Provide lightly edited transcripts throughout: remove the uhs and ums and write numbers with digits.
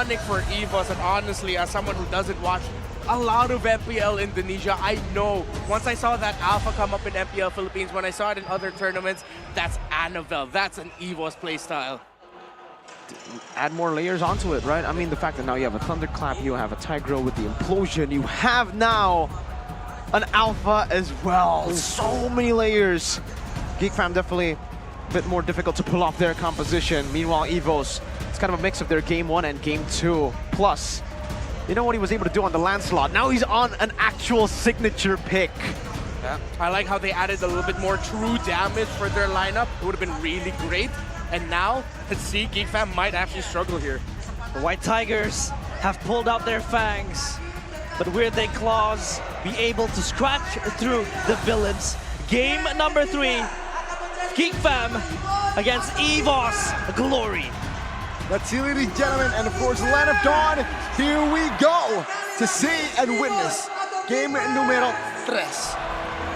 iconic for Evos, and honestly, as someone who doesn't watch a lot of MPL Indonesia, I know once I saw that Alpha come up in MPL Philippines, when I saw it in other tournaments, that's Annabelle. That's an Evos playstyle. Add more layers onto it, right? I mean, the fact that now you have a Thunderclap, you have a Tigro with the Implosion, you have now an Alpha as well. So many layers. Geekfam definitely a bit more difficult to pull off their composition. Meanwhile, Evos, it's kind of a mix of their Game 1 and Game 2. Plus, you know what he was able to do on the Lancelot? Now he's on an actual signature pick. Yeah. I like how they added a little bit more true damage for their lineup. It would have been really great. And now, let's see, Geekfam might actually struggle here. The White Tigers have pulled out their fangs, but will their claws be able to scratch through the villains? Game number 3, Geekfam against Evos Glory. Let's see, ladies and gentlemen, and of course, Land of Dawn, here we go to see and witness game numero 3.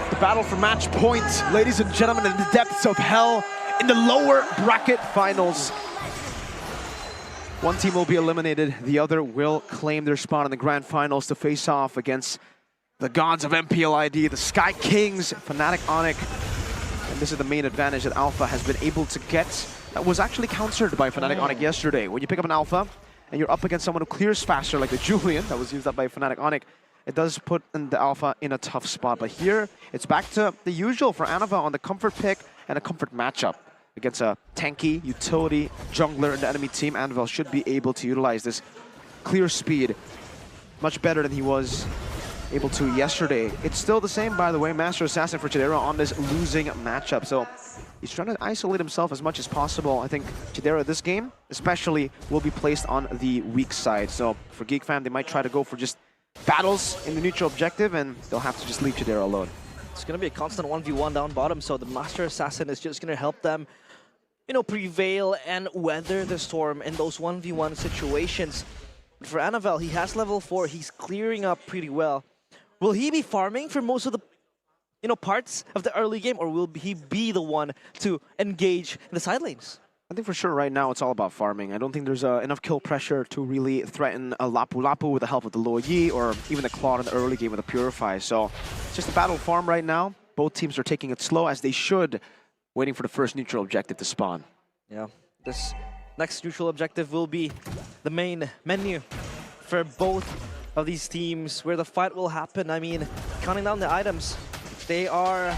The battle for match point, ladies and gentlemen, in the depths of hell, in the lower bracket finals. One team will be eliminated, the other will claim their spot in the grand finals to face off against the gods of MPL ID, the Sky Kings, Fnatic Onic. And this is the main advantage that Alpha has been able to get. That was actually countered by Fnatic Onic yesterday. When you pick up an Alpha and you're up against someone who clears faster, like the Julian that was used up by Fnatic Onic, it does put the Alpha in a tough spot. But here, it's back to the usual for Annabelle on the comfort pick and a comfort matchup. Against a tanky, utility, jungler in the enemy team, Annabelle should be able to utilize this clear speed much better than he was able to yesterday. It's still the same, by the way, Master Assassin for Chidera on this losing matchup. So he's trying to isolate himself as much as possible. I think Chidera this game, especially, will be placed on the weak side. So for Geekfam, they might try to go for just battles in the neutral objective, and they'll have to just leave Chidera alone. It's going to be a constant 1v1 down bottom, so the Master Assassin is just going to help them, you know, prevail and weather the storm in those 1v1 situations. But for Annabelle, he has level 4. He's clearing up pretty well. Will he be farming for most of the, you know, parts of the early game, or will he be the one to engage in the side lanes? I think for sure right now it's all about farming. I don't think there's enough kill pressure to really threaten a Lapu Lapu with the help of the Luo Yi or even the Claude in the early game with the Purify. So it's just a battle farm right now. Both teams are taking it slow as they should, waiting for the first neutral objective to spawn. Yeah, this next neutral objective will be the main menu for both of these teams where the fight will happen. I mean, counting down the items, they are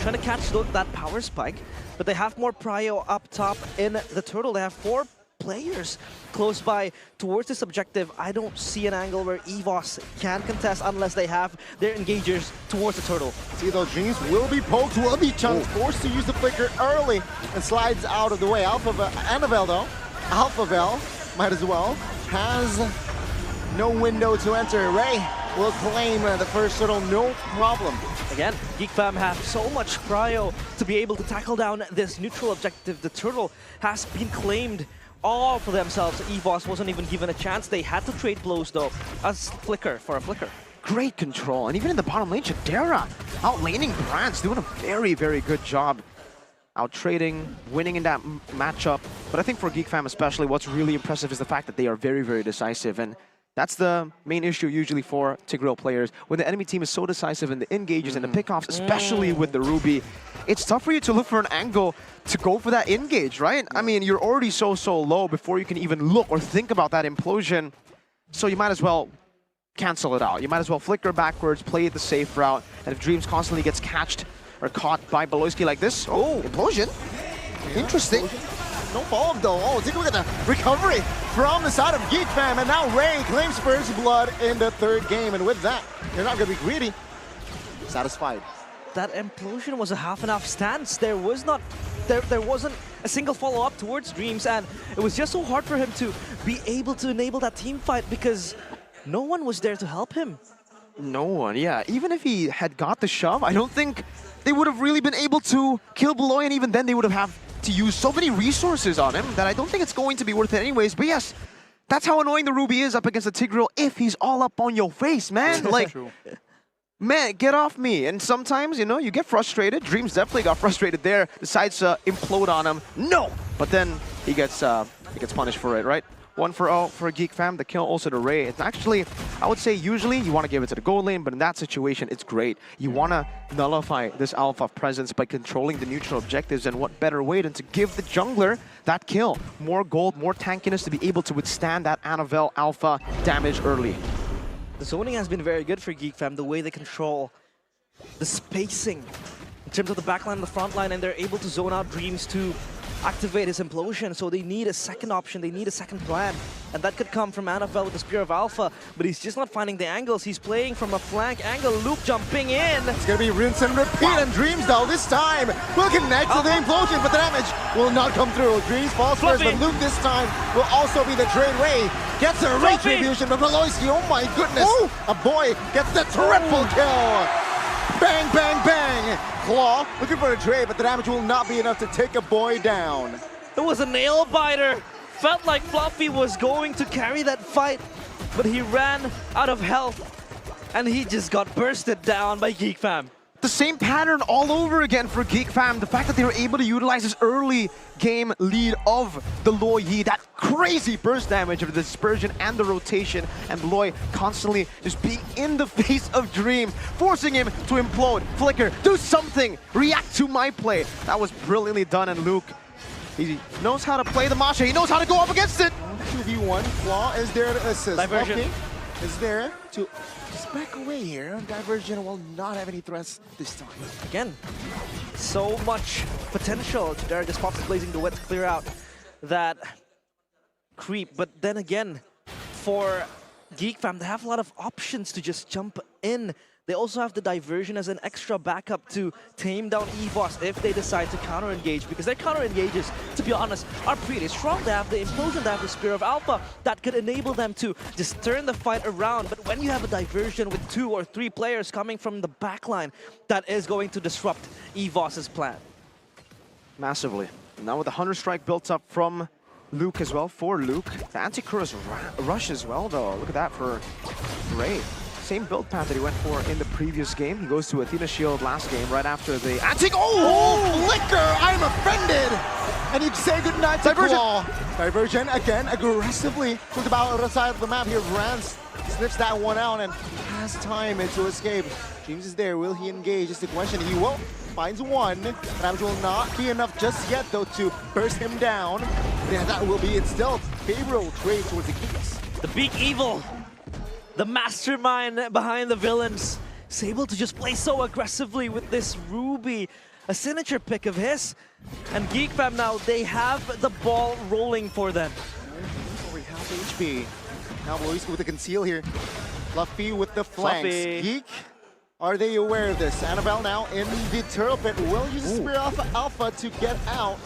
trying to catch that power spike, but they have more prio up top in the turtle. They have 4 players close by towards this objective. I don't see an angle where Evos can contest unless they have their engagers towards the turtle. See, those dreams will be poked, will be chunked, forced to use the flicker early and slides out of the way. Annabelle, though, Alphavelle might as well, has no window to enter. Ray will claim the first turtle, no problem. Again, Geekfam have so much prio to be able to tackle down this neutral objective. The turtle has been claimed all for themselves. Evos wasn't even given a chance. They had to trade blows, though, as flicker for a flicker. Great control, and even in the bottom lane, Chidera outlaning Brands, doing a very, very good job. Out trading, winning in that matchup. But I think for Geekfam especially, what's really impressive is the fact that they are very, very decisive. And that's the main issue usually for Tigreal players. When the enemy team is so decisive in the engages and the pickoffs, especially with the Ruby, it's tough for you to look for an angle to go for that engage, right? I mean, you're already so low before you can even look or think about that implosion. So you might as well cancel it out. You might as well flicker backwards, play it the safe route. And if Dreams constantly gets catched or caught by Baloyski like this, oh, implosion. Interesting. No follow-up though. Oh, take a look at the recovery from the side of Geekfam, and now Ray claims first blood in the 3rd game, and with that, they're not going to be greedy. Satisfied. That implosion was a half-and-half stance. There wasn't a single follow-up towards Dreams, and it was just so hard for him to be able to enable that team fight because no one was there to help him. No one, yeah. Even if he had got the shove, I don't think they would have really been able to kill Beloy, and even then they would have to use so many resources on him that I don't think it's going to be worth it anyways. But yes, that's how annoying the Ruby is up against the Tigreal if he's all up on your face, man. Like, man, get off me. And sometimes, you know, you get frustrated. Dreams definitely got frustrated there. Decides to implode on him. No! But then he gets punished for it, right? 1 for Geekfam. The kill also to Ray. It's actually, I would say usually you want to give it to the gold lane, but in that situation, it's great. You want to nullify this Alpha presence by controlling the neutral objectives, and what better way than to give the jungler that kill. More gold, more tankiness to be able to withstand that Annabelle Alpha damage early. The zoning has been very good for Geekfam, the way they control the spacing in terms of the backline and the front line, and they're able to zone out Dreams to activate his implosion. So they need a second option, they need a second plan, and that could come from Annabelle with the Spear of Alpha, but he's just not finding the angles. He's playing from a flank angle. Luke jumping in. It's gonna be rinse and repeat, and Dreams though this time will connect to the implosion, but the damage will not come through. Dreams falls first, but Luke this time will also be the trade. Ray gets a retribution, but Beloyski, oh my goodness, a boy gets the triple kill. Bang, bang, bang. Claw looking for a trade, but the damage will not be enough to take a boy down. It was a nail biter. Felt like Fluffy was going to carry that fight, but he ran out of health, and he just got bursted down by Geekfam. The same pattern all over again for Geekfam. The fact that they were able to utilize this early game lead of the Lo Yi, that crazy burst damage of the dispersion and the rotation, and Beloy constantly just being in the face of Dream, forcing him to implode, flicker, do something, react to my play. That was brilliantly done, and Luke, he knows how to play the Masha, he knows how to go up against it. 2v1, Claw is there to assist. Diversion. Okay. Is there to just back away here. Diversion will not have any threats this time. Again, so much potential. Jadara just pops Blazing the Wet to clear out that creep. But then again, for Geekfam, they have a lot of options to just jump in. They also have the Diversion as an extra backup to tame down Evos if they decide to counter-engage, because their counter-engages, to be honest, are pretty strong. They have the Implosion, they have the Spear of Alpha that could enable them to just turn the fight around. But when you have a Diversion with 2 or 3 players coming from the backline, that is going to disrupt Evos' plan. Massively. Now with the Hunter Strike built up from Luke as well, for Luke. The Anti-Chorus rush as well, though. Look at that for Ray. Same build path that he went for in the previous game. He goes to Athena Shield last game, right after the anti. Oh, Flicker! I'm offended! And you say goodnight to Diversion. Claw. Diversion again, aggressively to the other side of the map here. Rance snips that one out and has time to escape. James is there. Will he engage? Is the question. He will. Finds one. Damage will not be enough just yet, though, to burst him down. Yeah, that will be instilled. Favorable trade towards the Geeks. The big evil, the mastermind behind the villains, is able to just play so aggressively with this Ruby, a signature pick of his. And Geekfam now, they have the ball rolling for them. Over half HP. Now Beloyski with the conceal here. Fluffy with the flanks. Fluffy. Geek, are they aware of this? Annabelle now in the turtle pit will use the Spear Alpha to get out.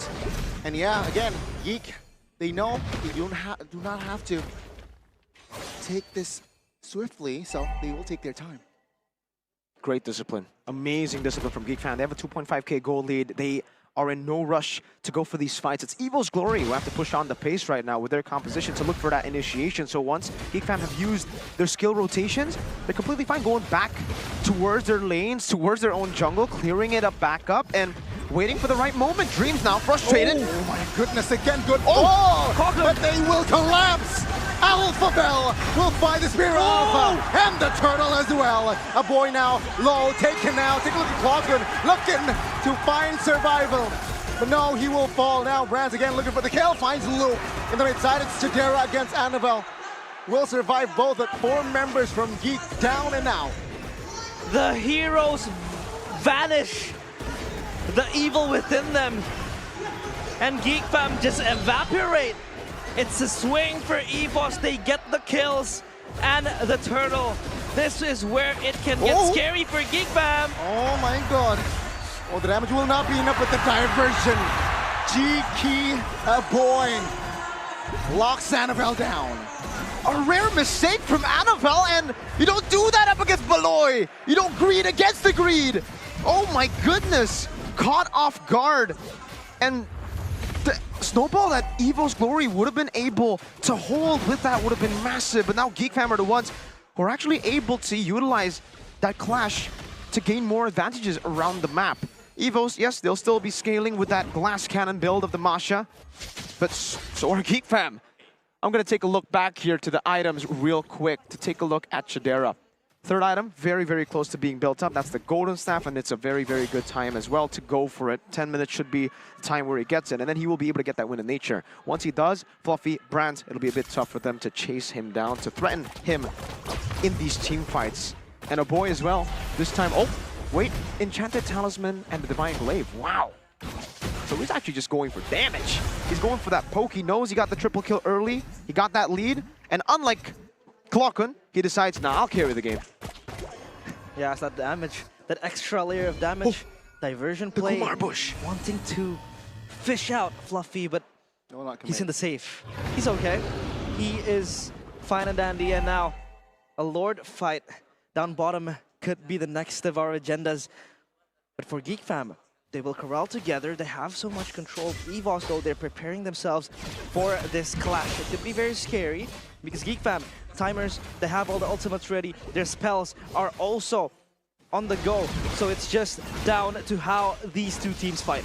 And yeah, again, Geek, they know they do not have to take this swiftly, so they will take their time. Great discipline. Amazing discipline from Geekfam. They have a 2.5k goal lead. They are in no rush to go for these fights. It's Evo's Glory who have to push on the pace right now with their composition to look for that initiation. So once Geekfam have used their skill rotations, they're completely fine going back towards their lanes, towards their own jungle, clearing it up back up, and waiting for the right moment. Dreams now frustrated. Oh my goodness, again, good ball! But they will collapse! Alpha Bell will find the Spear Alpha and the turtle as well. A boy now low, taken out. Take a look at Clockwood, looking to find survival. But no, he will fall now. Brands again looking for the kill, finds Luke. In the right side, it's Chidera against Annabelle. Will survive both, but 4 members from Geek down and out. The heroes vanish, the evil within them, and Geekfam just evaporate. It's a swing for Evos. They get the kills and the turtle. This is where it can get scary for Geekfam. Oh my god. Oh, the damage will not be enough with the diversion. G-Key, a boy, locks Annabelle down. A rare mistake from Annabelle, and you don't do that up against Beloy. You don't greed against the greed. Oh my goodness. Caught off guard. And the snowball that Evo's Glory would have been able to hold with that would have been massive, but now Geekfam are the ones who are actually able to utilize that clash to gain more advantages around the map. Evos, yes, they'll still be scaling with that glass cannon build of the Masha, but so are Geekfam. I'm going to take a look back here to the items real quick to take a look at Chidera. Third item, very, very close to being built up. That's the Golden Staff, and it's a very, very good time as well to go for it. 10 minutes should be the time where he gets it, and then he will be able to get that win in nature. Once he does, Fluffy, Brands, it'll be a bit tough for them to chase him down, to threaten him in these team fights. And a boy as well. This time, oh, wait, Enchanted Talisman and the Divine Glaive. Wow. So he's actually just going for damage. He's going for that poke. He knows he got the triple kill early. He got that lead, and unlike Klokkun, he decides, nah, I'll carry the game. Yeah, it's that damage, that extra layer of damage. Diversion play, Kumar Bush. wanting to fish out Fluffy, but he's in the safe. He's okay. He is fine and dandy, and now a Lord fight down bottom could be the next of our agendas. But for Geekfam, they will corral together. They have so much control. Evos, though, they're preparing themselves for this clash. It could be very scary because Geekfam, timers, they have all the ultimates ready. Their spells are also on the go. So it's just down to how these two teams fight.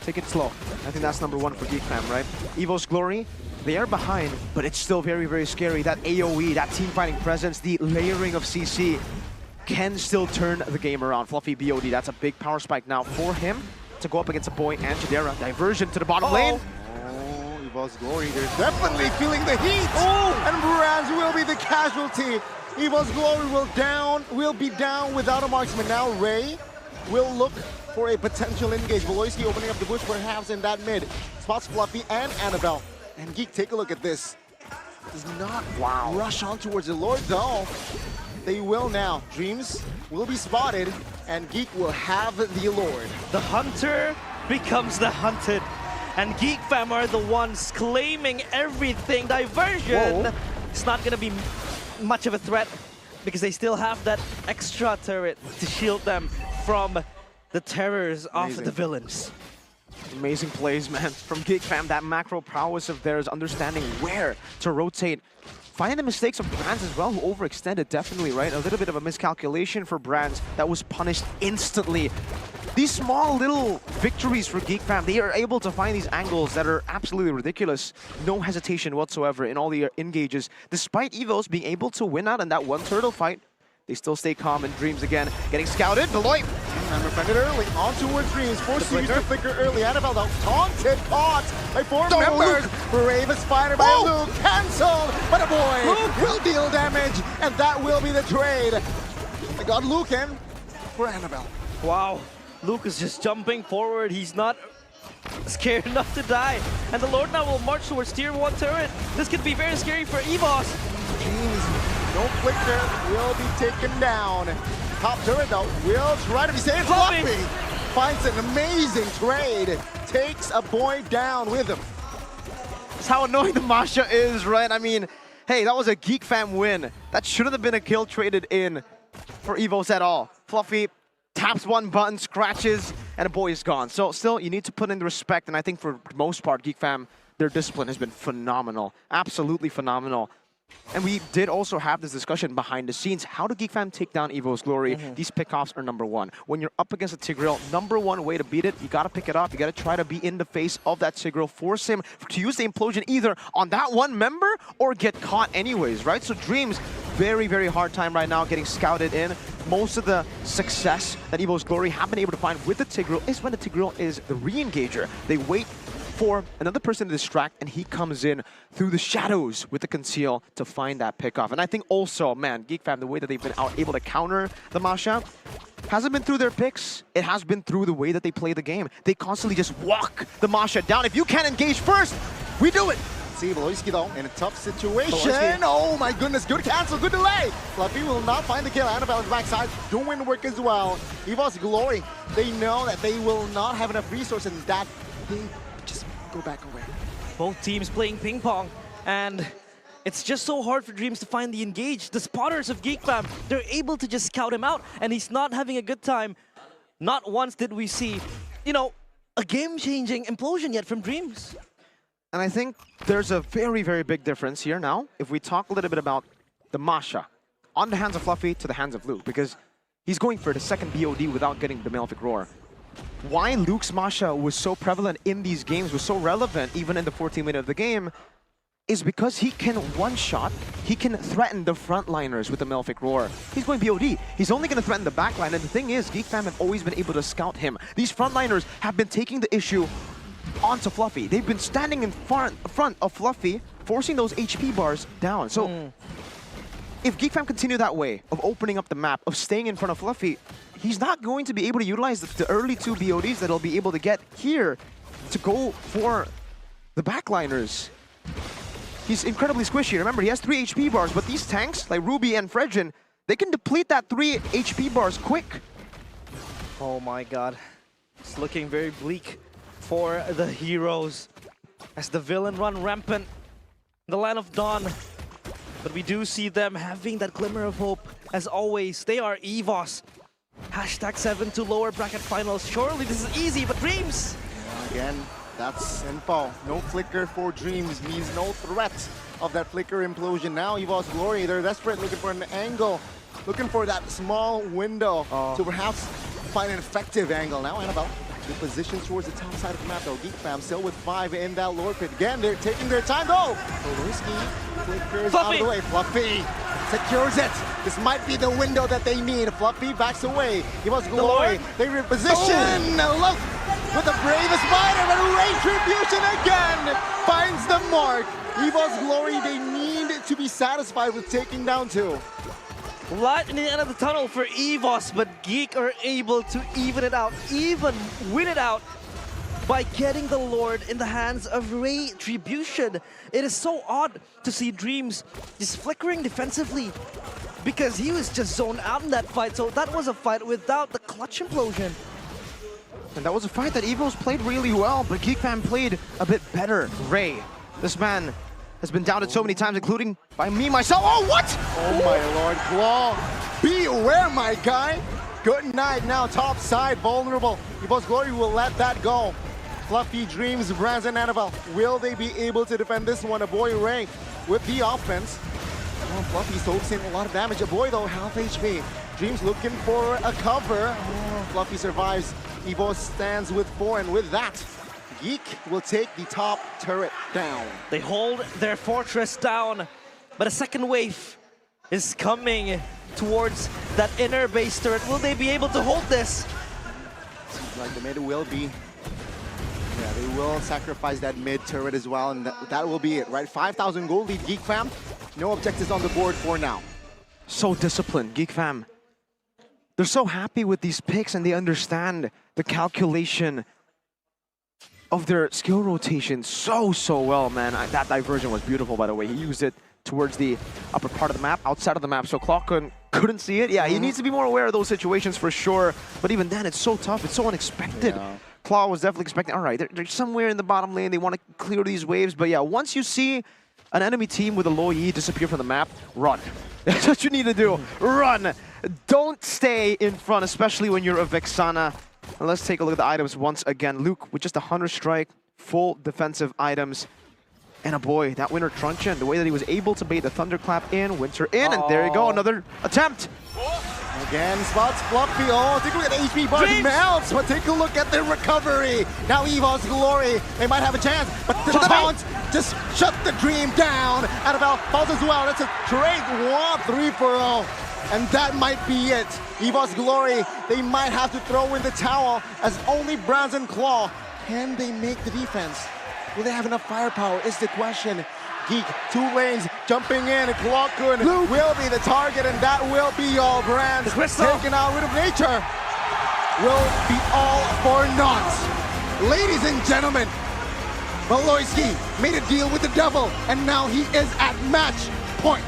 Take it slow. I think that's number one for Geekfam, right? Evos Glory, they are behind, but it's still very, very scary. That AoE, that team fighting presence, the layering of CC can still turn the game around. Fluffy BOD, that's a big power spike now for him to go up against a boy and Chidera. Diversion to the bottom lane. Oh, Evos Glory, they're definitely feeling the heat. Oh, and Brands will be the casualty. Evos Glory will be down without a marksman. Now Ray will look for a potential engage. Voloisky opening up the bush perhaps in that mid. Spots Fluffy and Annabelle. And Geek, take a look at this. Does not rush on towards the Lord though. They will now. Dreams will be spotted, and Geek will have the Lord. The hunter becomes the hunted. And Geekfam are the ones claiming everything. Diversion, Whoa. It's not going to be much of a threat because they still have that extra turret to shield them from the terrors of the villains. Amazing plays, man, from Geekfam. That macro prowess of theirs, understanding where to rotate. Finding the mistakes of Brands as well, who overextended, definitely, right? A little bit of a miscalculation for Brands that was punished instantly. These small little victories for Geekfam, they are able to find these angles that are absolutely ridiculous. No hesitation whatsoever in all the engages. Despite Evos being able to win out in that one turtle fight, they still stay calm, and Dreams again getting scouted. Deloitte! And defended early, on towards Dreams, forced to use the flicker early. Annabelle though, taunted, caught by four members. Brave as Spider by Luke, cancelled, but a boy will deal damage, and that will be the trade. They got Luke in for Annabelle. Wow, Luke is just jumping forward. He's not scared enough to die. And the Lord now will march towards tier 1 turret. This could be very scary for Evos. Dreams, no flicker, will be taken down. Top turret though will try to be saved. Fluffy finds an amazing trade. Takes a boy down with him. That's how annoying the Masha is, right? I mean, hey, that was a Geekfam win. That shouldn't have been a kill traded in for Evos at all. Fluffy taps one button, scratches, and a boy is gone. So still, you need to put in the respect, and I think for the most part, Geekfam, their discipline has been phenomenal. Absolutely phenomenal. And we did also have this discussion behind the scenes. How do Geekfam take down Evos Glory? These pickoffs are number one. When you're up against a Tigreal, number one way to beat it, you gotta pick it up. You gotta try to be in the face of that Tigreal, force him to use the implosion either on that one member or get caught anyways, right? So Dreams, very, very hard time right now getting scouted in. Most of the success that Evos Glory have been able to find with the Tigreal is when the Tigreal is the re-engager. They wait for another person to distract, and he comes in through the shadows with the conceal to find that pickoff. And I think also, man, Geekfam, the way that they've been able to counter the Masha hasn't been through their picks. It has been through the way that they play the game. They constantly just walk the Masha down. If you can't engage first, we do it. See, Voloisky though, in a tough situation. Oh my goodness, good cancel, good delay. Fluffy will not find the kill. Annabelle on the backside doing work as well. Evos Glory, they know that they will not have enough resources and that they just go back away. Both teams playing ping pong, and it's just so hard for Dreams to find the engage. The spotters of Geekfam, they're able to just scout him out, and he's not having a good time. Not once did we see, you know, a game-changing implosion yet from Dreams. And I think there's a very, very big difference here now. If we talk a little bit about the Masha, on the hands of Fluffy to the hands of Luke, because he's going for the second BOD without getting the Malefic Roar. Why Luke's Masha was so prevalent in these games, was so relevant even in the 14th minute of the game, is because he can one-shot, he can threaten the frontliners with the Malefic Roar. He's going POD. He's only going to threaten the backline, and the thing is, Geekfam have always been able to scout him. These frontliners have been taking the issue onto Fluffy. They've been standing in front of Fluffy, forcing those HP bars down. So if Geekfam continue that way, of opening up the map, of staying in front of Fluffy, he's not going to be able to utilize the early 2 BODs that he'll be able to get here to go for the backliners. He's incredibly squishy. Remember, he has 3 HP bars, but these tanks, like Ruby and Fredrin, they can deplete that 3 HP bars quick. Oh my god. It's looking very bleak for the heroes as the villain run rampant in the land of dawn. But we do see them having that glimmer of hope. As always, they are Evos. #7 to lower bracket finals. Surely this is easy, but Dreams! Again, that's info. No flicker for Dreams means no threat of that flicker implosion. Now Evos Glory, they're desperate, looking for an angle, looking for that small window to perhaps find an effective angle. Now Annabelle, the position towards the top side of the map though. Geekfam still with 5 in that lore pit. Again, they're taking their time though. Risky flickers out of the way. Fluffy secures it. This might be the window that they need. Fluffy backs away. Evos Glory, they reposition. Look! With the bravest fighter, but Retribution again finds the mark. Evos Glory, they need to be satisfied with taking down 2. Light in the end of the tunnel for Evos, but Geek are able to even it out, even win it out by getting the Lord in the hands of Retribution. It is so odd to see Dreams just flickering defensively because he was just zoned out in that fight. So that was a fight without the clutch implosion. And that was a fight that Evos played really well, but Geekfam played a bit better. Ray, this man has been doubted so many times, including by me, myself. Oh, what? Oh my lord, Claw. Beware, my guy. Good night now, top side, vulnerable. Evos Glory will let that go. Fluffy Dreams, Brands and Annabelle. Will they be able to defend this one? A boy Ray with the offense. Oh, Fluffy soaks in a lot of damage. A boy though, half HP. Dreams looking for a cover. Oh, Fluffy survives. Evos stands with 4, and with that, Geek will take the top turret down. They hold their fortress down, but a second wave is coming towards that inner base turret. Will they be able to hold this? Seems like the mid will be. Yeah, they will sacrifice that mid turret as well, and that will be it, right? 5,000 gold lead, Geekfam. No objectives on the board for now. So disciplined, Geekfam. They're so happy with these picks, and they understand the calculation of their skill rotation so well, man. That diversion was beautiful, by the way. He used it towards the upper part of the map, outside of the map, so Claw couldn't see it. Yeah, he needs to be more aware of those situations for sure, but even then, it's so tough, it's so unexpected. Yeah. Claw was definitely expecting, all right, they're somewhere in the bottom lane, they want to clear these waves, but yeah, once you see an enemy team with a low E disappear from the map, run. That's what you need to do, run. Don't stay in front, especially when you're a Vexana. And let's take a look at the items once again. Luke with just a Hunter Strike, full defensive items. And a boy, that Winter Truncheon, the way that he was able to bait the Thunderclap in, Winter in, and there you go, another attempt. Again, spots Fluffy. Oh, take a look at the HP bar melts, but take a look at the recovery. Now Evos Glory, they might have a chance, but the taunt just shut the dream down. Annabelle falls as well. That's a straight 1-3-0. And that might be it. Evos Glory, they might have to throw in the towel as only Brands and Claw. Can they make the defense? Will they have enough firepower is the question. Geek, 2 lanes, jumping in, and Claw will be the target, and that will be all. Brands taken out rid of nature. Will be all for naught. Ladies and gentlemen, Maloyski made a deal with the devil, and now he is at match point.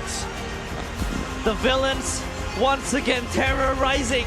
The villains once again terrorizing